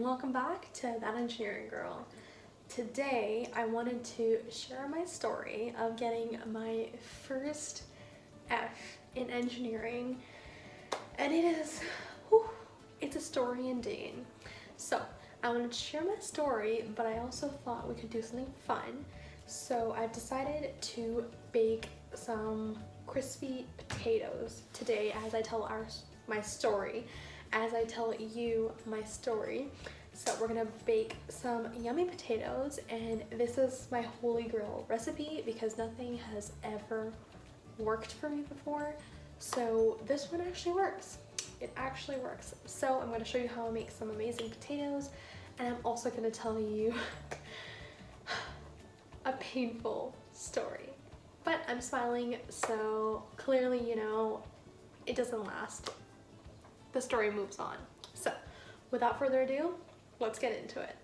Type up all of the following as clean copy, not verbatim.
welcome back to That Engineering Girl. Today I wanted to share my story of getting my first F in engineering, and it's a story indeed. So I wanted to share my story, but I also thought we could do something fun. So I've decided to bake some crispy potatoes today as I tell my story. As I tell you my story. So we're gonna bake some yummy potatoes, and this is my holy grail recipe because nothing has ever worked for me before. So this one actually works. It actually works. So I'm gonna show you how I make some amazing potatoes, and I'm also gonna tell you a painful story. But I'm smiling, so clearly, it doesn't last. The story moves on. So without further ado, let's get into it.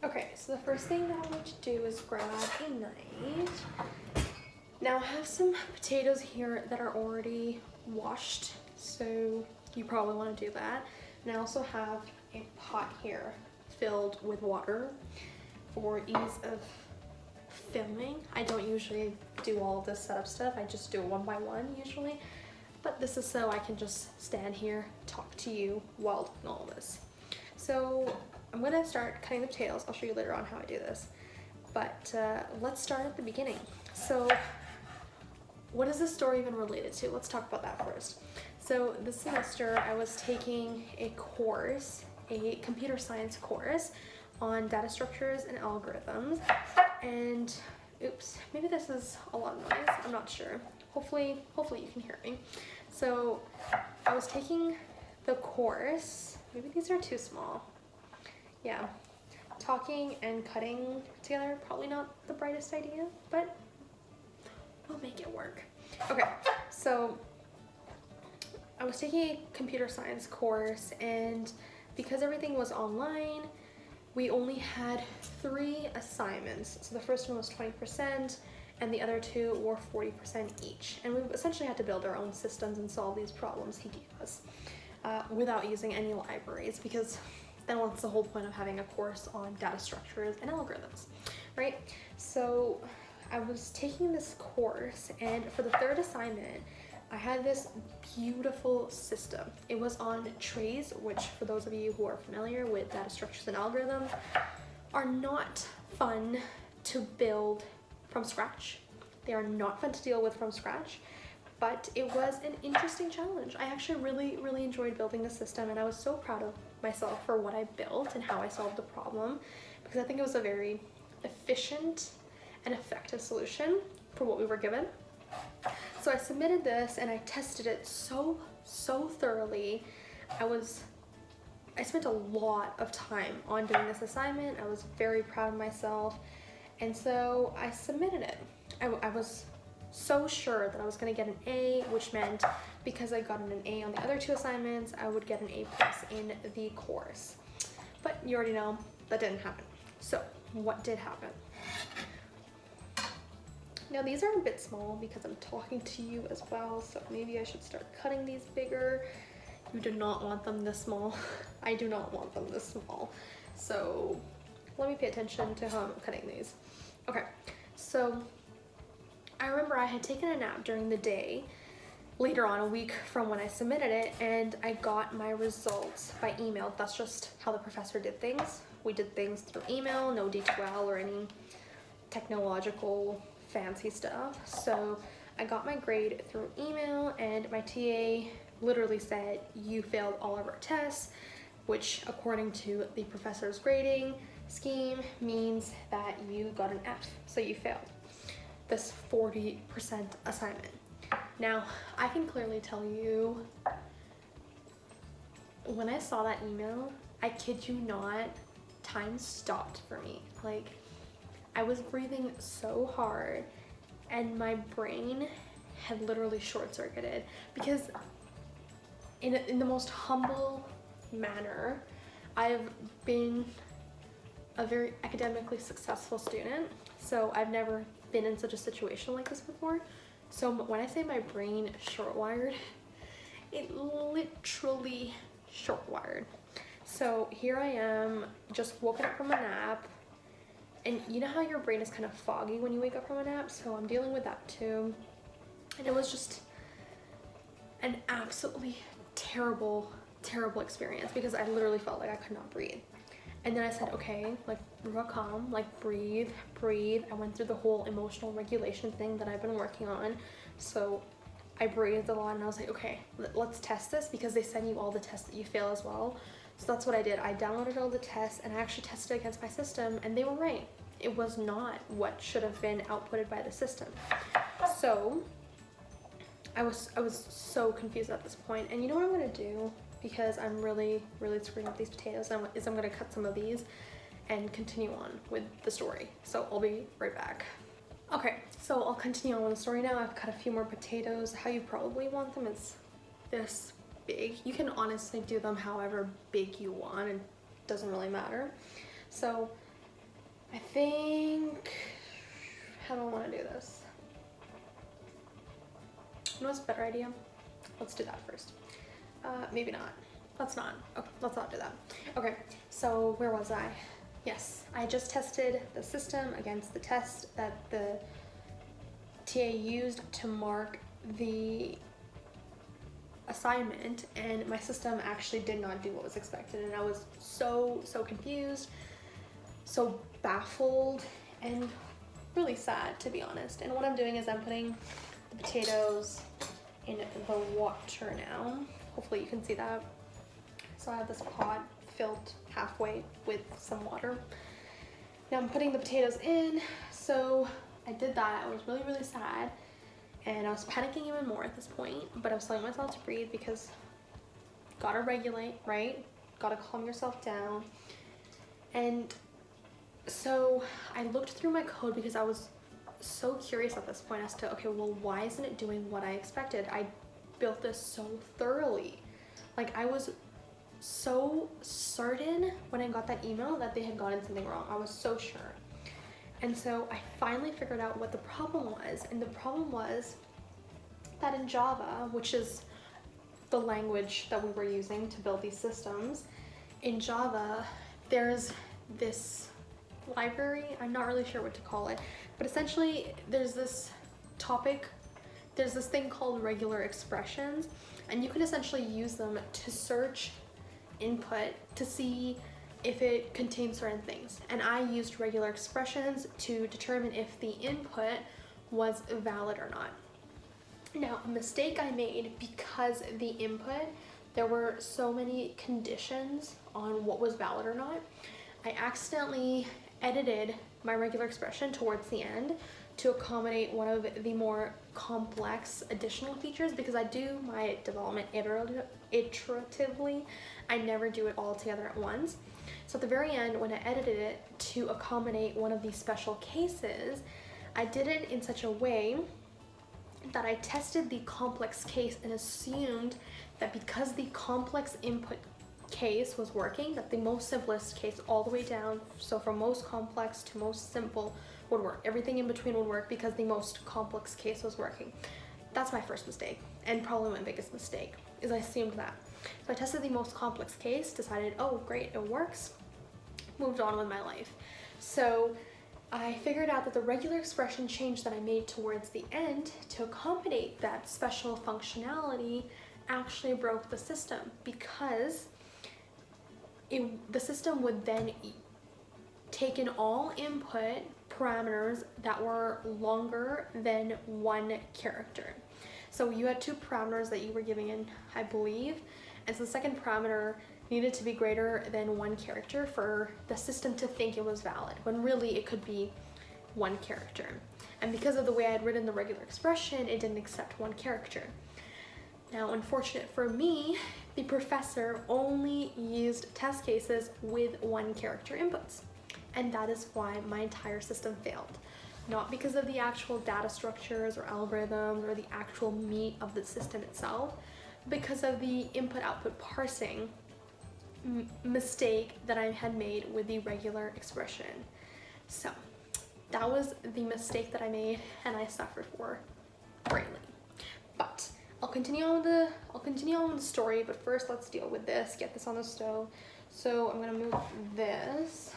Okay, so the first thing that I'm going to do is grab a knife. Now I have some potatoes here that are already washed, so you probably want to do that. And I also have a pot here filled with water for ease of filming. I don't usually do all of this setup stuff, I just do it one by one usually. But this is so I can just stand here, talk to you while doing all this. So I'm gonna start cutting the potatoes. I'll show you later on how I do this. But let's start at the beginning. So what is this story even related to? Let's talk about that first. So this semester I was taking a course, a computer science course on data structures and algorithms. And oops, maybe this is a lot of noise, I'm not sure. Hopefully you can hear me. So I was taking the course, maybe these are too small. Yeah, talking and cutting together, probably not the brightest idea, but we'll make it work. Okay, so I was taking a computer science course, and because everything was online, we only had 3 assignments. So the first one was 20%, and the other 2 were 40% each. And we essentially had to build our own systems and solve these problems he gave us without using any libraries, because then what's the whole point of having a course on data structures and algorithms, right? So I was taking this course, and for the 3rd assignment, I had this beautiful system. It was on trays, which for those of you who are familiar with data structures and algorithms, are not fun to build from scratch. They are not fun to deal with from scratch, but it was an interesting challenge. I actually really enjoyed building the system, and I was so proud of myself for what I built and how I solved the problem, because I think it was a very efficient and effective solution for what we were given. So I submitted this and I tested it so thoroughly. I spent a lot of time on doing this assignment. I was very proud of myself, and so I submitted it. I was so sure that I was going to get an A, which meant because I got an A on the other 2 assignments, I would get an A+ in the course. But you already know that didn't happen. So what did happen? Now these are a bit small because I'm talking to you as well, so maybe I should start cutting these bigger. You do not want them this small. I do not want them this small. So let me pay attention to how I'm cutting these. Okay, so I remember I had taken a nap during the day, later on, a week from when I submitted it, and I got my results by email. That's just how the professor did things. We did things through email, no D2L or any technological fancy stuff. So I got my grade through email, and my TA literally said, "You failed all of our tests," which according to the professor's grading scheme means that you got an F, so you failed this 40% assignment. Now, I can clearly tell you, when I saw that email, I kid you not, time stopped for me. Like, I was breathing so hard, and my brain had literally short-circuited, because in the most humble manner, I've been a very academically successful student, so I've never been in such a situation like this before. So when I say my brain short-wired, it literally short-wired. So here I am, just woken up from a nap. And you know how your brain is kind of foggy when you wake up from a nap? So I'm dealing with that too. And it was just an absolutely terrible, terrible experience because I literally felt like I could not breathe. And then I said, okay, like, calm, like, breathe. I went through the whole emotional regulation thing that I've been working on. So I breathed a lot and I was like, okay, let's test this, because they send you all the tests that you fail as well. So that's what I did. I downloaded all the tests and I actually tested it against my system, and they were right. It was not what should have been outputted by the system. So I was so confused at this point. And you know what I'm gonna do, because I'm really screwing up these potatoes, is I'm gonna cut some of these and continue on with the story. So I'll be right back. Okay, so I'll continue on with the story now. I've cut a few more potatoes. How you probably want them is this big. You can honestly do them however big you want, it doesn't really matter. So I think, how do I want to do this? You know what's a better idea? Let's do that first. Maybe not. Let's not. Okay, let's not do that. Okay, so where was I? Yes, I just tested the system against the test that the TA used to mark the assignment, and my system actually did not do what was expected, and I was so confused, so baffled, and really sad, to be honest. And what I'm doing is I'm putting the potatoes in the water now. Hopefully you can see that. So I have this pot filled halfway with some water. Now I'm putting the potatoes in. So I did that. I was really sad, and I was panicking even more at this point, but I was telling myself to breathe, because gotta regulate, right? Gotta calm yourself down. And so I looked through my code, because I was so curious at this point as to, okay, well, why isn't it doing what I expected? I built this so thoroughly. Like, I was so certain when I got that email that they had gotten something wrong. I was so sure. And so I finally figured out what the problem was. And the problem was that in Java, which is the language that we were using to build these systems, in Java, there's this library, I'm not really sure what to call it, but essentially there's this topic, there's this thing called regular expressions, and you can essentially use them to search input to see if it contains certain things. And I used regular expressions to determine if the input was valid or not. Now, a mistake I made, because the input, there were so many conditions on what was valid or not, I accidentally edited my regular expression towards the end to accommodate one of the more complex additional features, because I do my development iteratively. I never do it all together at once. So at the very end, when I edited it to accommodate one of these special cases, I did it in such a way that I tested the complex case and assumed that because the complex input case was working, that the most simplest case all the way down, so from most complex to most simple, would work. Everything in between would work because the most complex case was working. That's my first mistake, and probably my biggest mistake, is I assumed that. So I tested the most complex case, decided, oh great, it works, moved on with my life. So I figured out that the regular expression change that I made towards the end to accommodate that special functionality actually broke the system, because the system would then take in all input parameters that were longer than one character. So you had two parameters that you were giving in, I believe, and so the second parameter needed to be greater than one character for the system to think it was valid, when really it could be one character. And because of the way I had written the regular expression, it didn't accept one character. Now, unfortunate for me, the professor only used test cases with one character inputs. And that is why my entire system failed. Not because of the actual data structures or algorithms or the actual meat of the system itself, because of the input-output parsing mistake that I had made with the regular expression. So that was the mistake that I made, and I suffered for greatly. But I'll continue on with the story, but first let's deal with this, get this on the stove. So I'm gonna move this.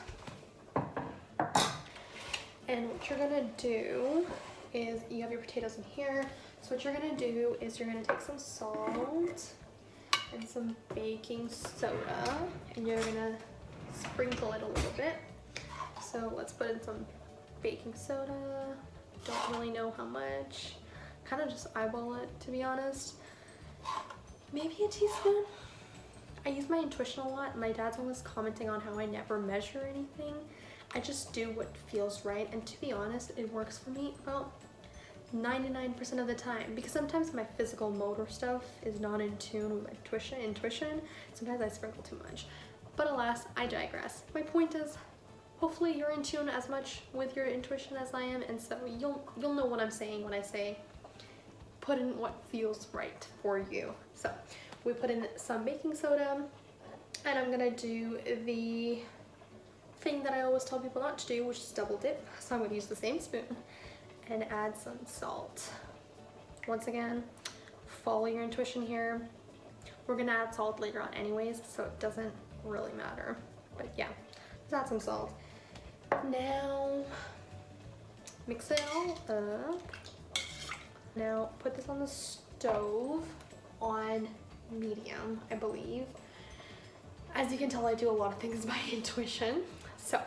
And what you're gonna do is, you have your potatoes in here. So what you're gonna do is you're gonna take some salt and some baking soda, and you're gonna sprinkle it a little bit. So let's put in some baking soda. Don't really know how much. Kind of just eyeball it, to be honest. Maybe a teaspoon. I use my intuition a lot. My dad's always commenting on how I never measure anything. I just do what feels right, and to be honest, it works for me about 99% of the time, because sometimes my physical motor stuff is not in tune with my intuition. Sometimes I sprinkle too much, but alas, I digress. My point is, hopefully you're in tune as much with your intuition as I am, and so you'll know what I'm saying when I say put in what feels right for you. So we put in some baking soda, and I'm gonna do the thing that I always tell people not to do, which is double dip. So I'm gonna use the same spoon and add some salt. Once again, follow your intuition here. We're gonna add salt later on anyways, so it doesn't really matter. But yeah, let's add some salt. Now, mix it all up. Now put this on the stove on medium, I believe. As you can tell, I do a lot of things by intuition. So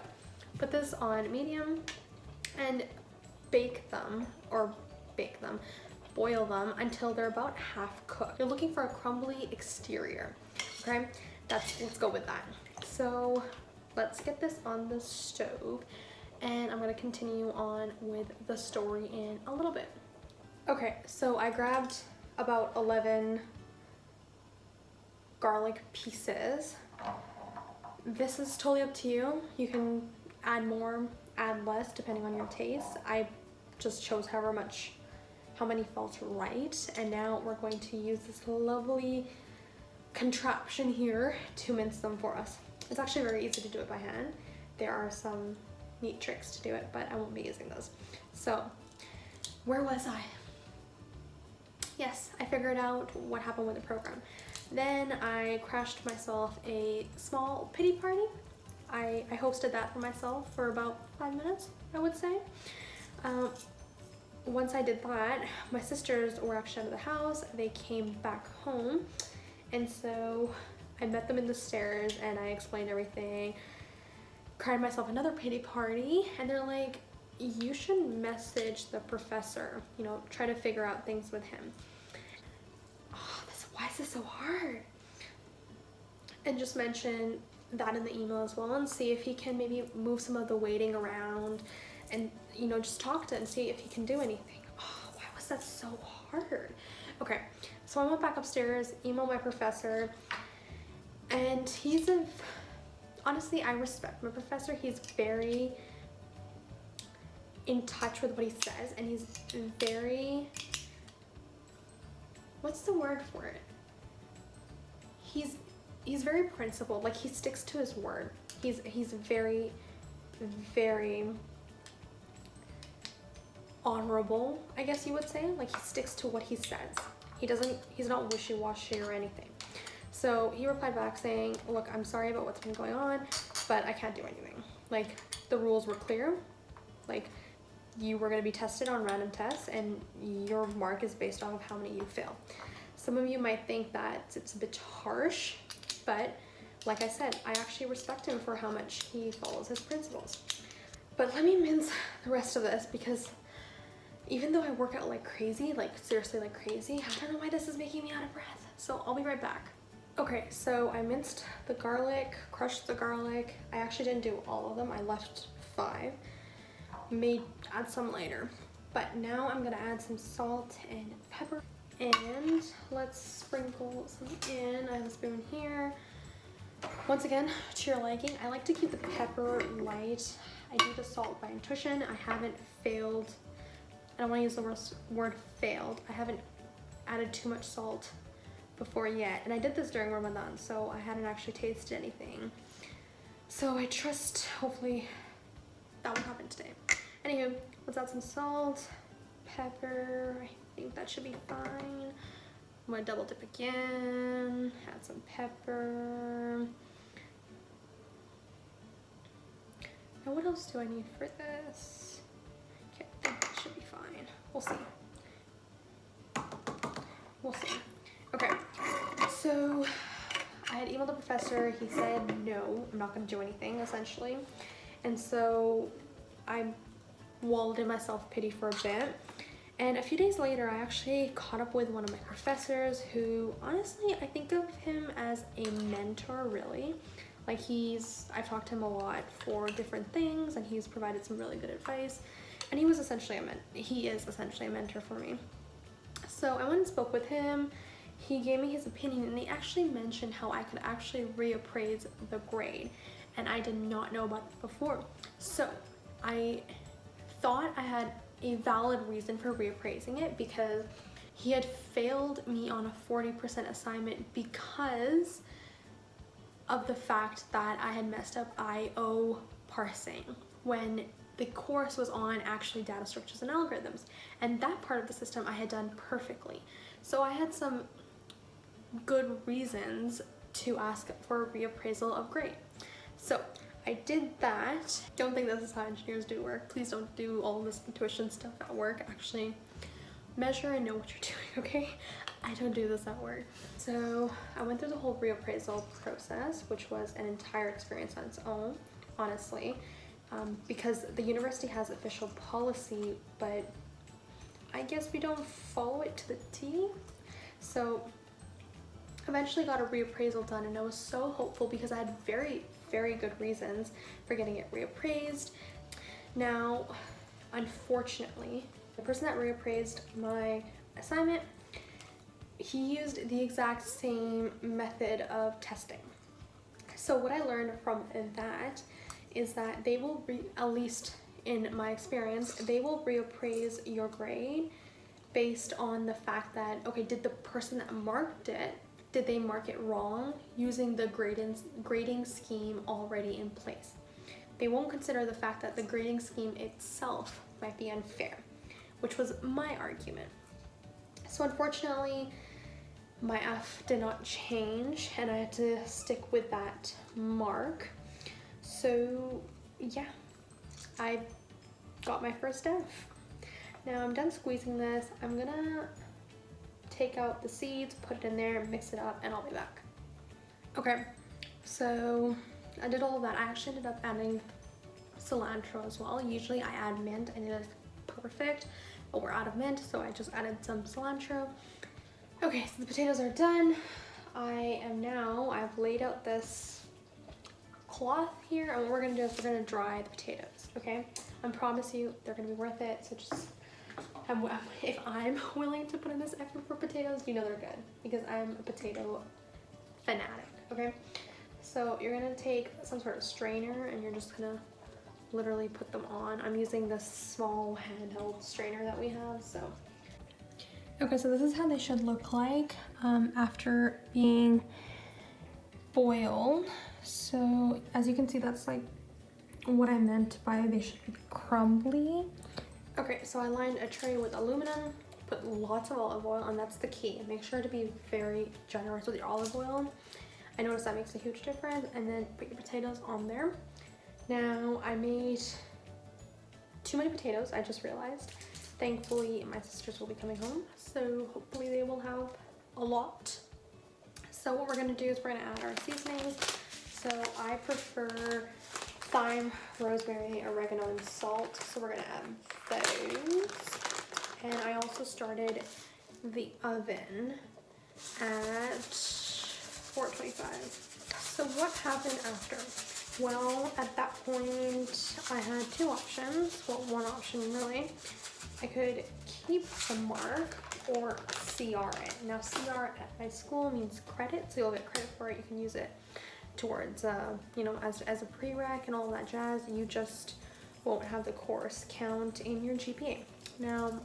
put this on medium and boil them until they're about half cooked. You're looking for a crumbly exterior, okay? Let's go with that. So let's get this on the stove, and I'm gonna continue on with the story in a little bit. Okay, so I grabbed about 11 garlic pieces. This is totally up to you. You can add more, add less, depending on your taste. I just chose how many felt right. And now we're going to use this lovely contraption here to mince them for us. It's actually very easy to do it by hand. There are some neat tricks to do it, but I won't be using those. So, where was I? Yes, I figured out what happened with the program. Then I crashed myself a small pity party. I hosted that for myself for about 5 minutes, I would say. Once I did that, my sisters were actually out of the house. They came back home, and so I met them in the stairs and I explained everything. Cried myself another pity party, and they're like, you should message the professor, try to figure out things with him. Why is this so hard? And just mention that in the email as well, and see if he can maybe move some of the weighting around, and just talk to him and see if he can do anything. Oh, why was that so hard? Okay, so I went back upstairs, emailed my professor, and honestly, I respect my professor. He's very in touch with what he says, and he's very, what's the word for it? He's very principled. Like, he sticks to his word. He's very, very honorable, I guess you would say. Like, he sticks to what he says. He's not wishy-washy or anything. So he replied back saying, look, I'm sorry about what's been going on, but I can't do anything. Like, the rules were clear. Like, you were going to be tested on random tests, and your mark is based off of how many you fail. Some of you might think that it's a bit harsh, but like I said, I actually respect him for how much he follows his principles. But let me mince the rest of this, because even though I work out like crazy, like seriously like crazy, I don't know why this is making me out of breath. So I'll be right back. Okay, so I minced the garlic, crushed the garlic. I actually didn't do all of them. I left 5. May add some later. But now I'm gonna add some salt and pepper. And let's sprinkle some in. I have a spoon here. Once again, to your liking. I like to keep the pepper light. I do the salt by intuition. I haven't failed. I don't want to use the word failed. I haven't added too much salt before yet. And I did this during Ramadan, so I hadn't actually tasted anything. So I trust, hopefully, that will happen today. Anywho, let's add some salt, pepper. I think that should be fine. I'm gonna double dip again, add some pepper. Now what else do I need for this? Okay, I think that should be fine. We'll see. We'll see. Okay, so I had emailed the professor. He said, no, I'm not gonna do anything, essentially. And so I wallowed in my self-pity for a bit. And a few days later, I actually caught up with one of my professors who, honestly, I think of him as a mentor, really. Like I've talked to him a lot for different things, and he's provided some really good advice. And he is essentially a mentor for me. So I went and spoke with him. He gave me his opinion, and he actually mentioned how I could actually reappraise the grade. And I did not know about that before. So I thought I had a valid reason for reappraising it because he had failed me on a 40% assignment because of the fact that I had messed up IO parsing when the course was on actually data structures and algorithms, and that part of the system I had done perfectly. So I had some good reasons to ask for a reappraisal of grade. So I did that. Don't think this is how engineers do work. Please don't do all this intuition stuff at work. Actually, measure and know what you're doing, okay? I don't do this at work. So I went through the whole reappraisal process, which was an entire experience on its own, honestly, because the university has official policy, but I guess we don't follow it to the T. So eventually got a reappraisal done, and I was so hopeful because I had very good reasons for getting it reappraised. Now, unfortunately, the person that reappraised my assignment, he used the exact same method of testing. So what I learned from that is that they will, at least in my experience, they will reappraise your grade based on the fact that, okay, did the person that marked it, did they mark it wrong using the grading scheme already in place? They won't consider the fact that the grading scheme itself might be unfair, which was my argument. So unfortunately, my F did not change, and I had to stick with that mark. So yeah, I got my first F. Now I'm done squeezing this. I'm gonna take out the seeds, put it in there, mix it up, and I'll be back. Okay, so I did all of that. I actually ended up adding cilantro as well. Usually I add mint and it is perfect, but we're out of mint, so I just added some cilantro. Okay, so the potatoes are done. I've laid out this cloth here, and what we're gonna do is we're gonna dry the potatoes, okay? I promise you they're gonna be worth it, so just if I'm willing to put in this effort for potatoes, you know they're good, because I'm a potato fanatic, okay? So you're gonna take some sort of strainer and you're just gonna literally put them on. I'm using this small handheld strainer that we have, so. Okay, so this is how they should look like after being boiled. So as you can see, that's like what I meant by they should be crumbly. Okay, so I lined a tray with aluminum, put lots of olive oil, and that's the key. Make sure to be very generous with your olive oil. I noticed that makes a huge difference. And then put your potatoes on there. Now, I made too many potatoes, I just realized. Thankfully, my sisters will be coming home, so hopefully they will have a lot. So what we're gonna do is we're gonna add our seasonings. So I prefer thyme, rosemary, oregano, and salt. So we're gonna add those. And I also started the oven at 425. So what happened after? Well, at that point, I had two options. Well, one option really. I could keep the mark or CR it. Now CR at my school means credit, so you'll get credit for it. You can use it towards, you know, as a prereq and all that jazz. You just won't have the course count in your GPA. Now,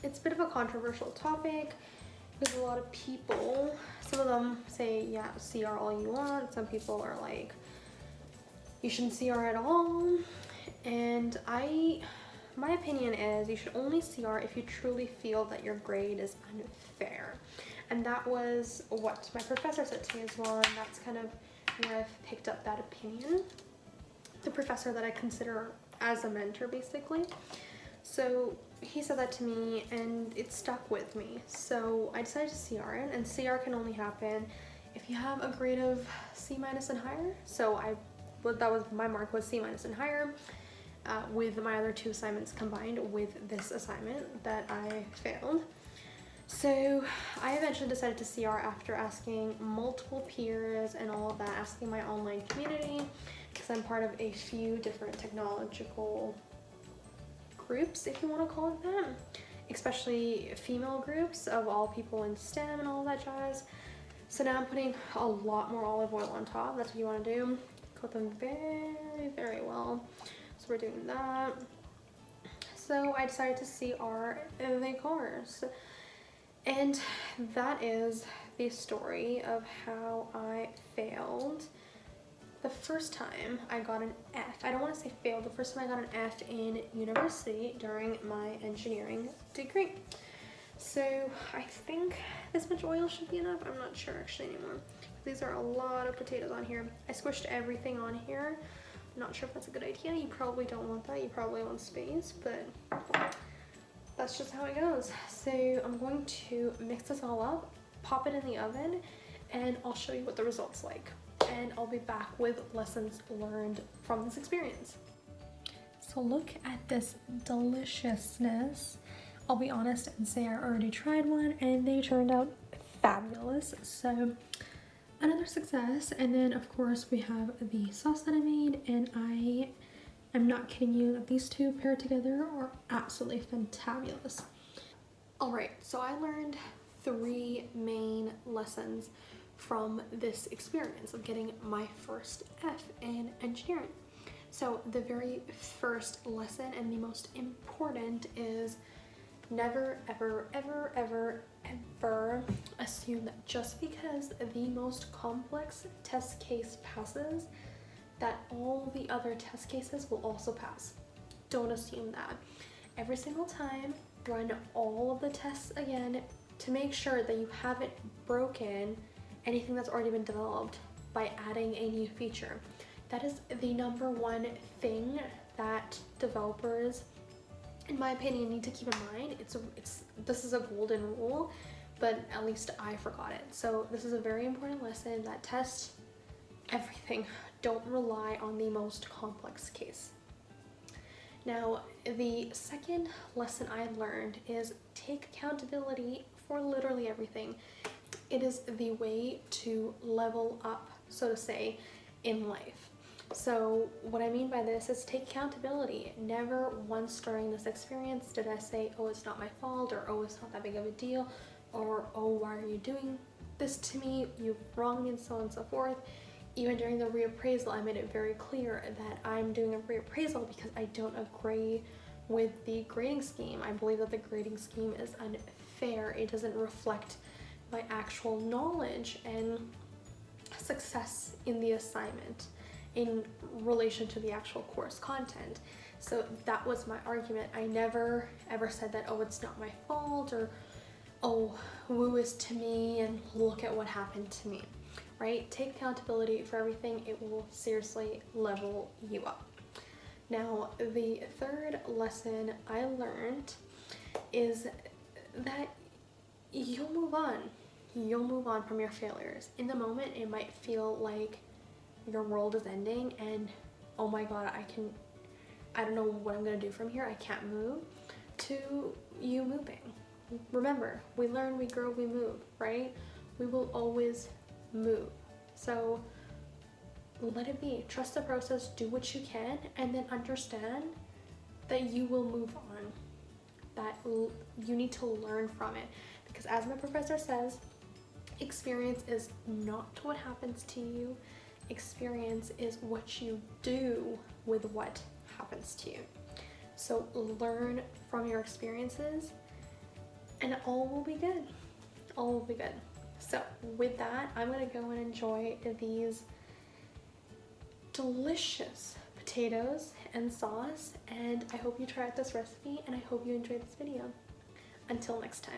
it's a bit of a controversial topic because a lot of people, some of them say, yeah, CR all you want. Some people are like, you shouldn't CR at all. And my opinion is you should only CR if you truly feel that your grade is unfair. And that was what my professor said to me as well, and that's kind of where I've picked up that opinion. The professor that I consider as a mentor, basically. So he said that to me and it stuck with me. So I decided to CR it, and CR can only happen if you have a grade of C- and higher. So that was my mark, was C- and higher, with my other 2 assignments combined with this assignment that I failed. So I eventually decided to CR after asking multiple peers and all of that, asking my online community, because I'm part of a few different technological groups, if you want to call it that, especially female groups of all people in STEM and all that jazz. So now I'm putting a lot more olive oil on top. That's what you want to do. Coat them very, very well. So we're doing that. So I decided to CR the course. And that is the story of how I failed the first time I got an F. I don't want to say failed, the first time I got an F in university during my engineering degree. So I think this much oil should be enough. I'm not sure actually anymore. These are a lot of potatoes on here. I squished everything on here. I'm not sure if that's a good idea. You probably don't want that. You probably want space, but that's just how it goes. So I'm going to mix this all up, pop it in the oven, and I'll show you what the result's like. And I'll be back with lessons learned from this experience. So look at this deliciousness. I'll be honest and say I already tried one and they turned out fabulous. So another success. And then of course we have the sauce that I made, and I'm not kidding you that these two paired together are absolutely fantabulous. All right, so I learned 3 main lessons from this experience of getting my first F in engineering. So the very first lesson and the most important is never, ever, ever, ever, ever assume that just because the most complex test case passes, that all the other test cases will also pass. Don't assume that. Every single time, run all of the tests again to make sure that you haven't broken anything that's already been developed by adding a new feature. That is the number one thing that developers, in my opinion, need to keep in mind. This is a golden rule, but at least I forgot it. So this is a very important lesson, that test everything. Don't rely on the most complex case. Now, the second lesson I learned is take accountability for literally everything. It is the way to level up, so to say, in life. So what I mean by this is take accountability. Never once during this experience did I say, oh, it's not my fault, or oh, it's not that big of a deal, or oh, why are you doing this to me? You wronged me, and so on and so forth. Even during the reappraisal, I made it very clear that I'm doing a reappraisal because I don't agree with the grading scheme. I believe that the grading scheme is unfair. It doesn't reflect my actual knowledge and success in the assignment in relation to the actual course content. So that was my argument. I never ever said that, oh, it's not my fault, or oh, woe is to me and look at what happened to me, right? Take accountability for everything. It will seriously level you up. Now, the third lesson I learned is that you'll move on. You'll move on from your failures. In the moment, it might feel like your world is ending and, oh my God, I don't know what I'm gonna do from here. I can't move, to you moving. Remember, we learn, we grow, we move, right? We will always move. So let it be. Trust the process, do what you can, and then understand that you will move on. That you need to learn from it. Because as my professor says, experience is not what happens to you. Experience is what you do with what happens to you. So learn from your experiences and all will be good. All will be good. So with that, I'm gonna go and enjoy these delicious potatoes and sauce, and I hope you try out this recipe and I hope you enjoyed this video. Until next time.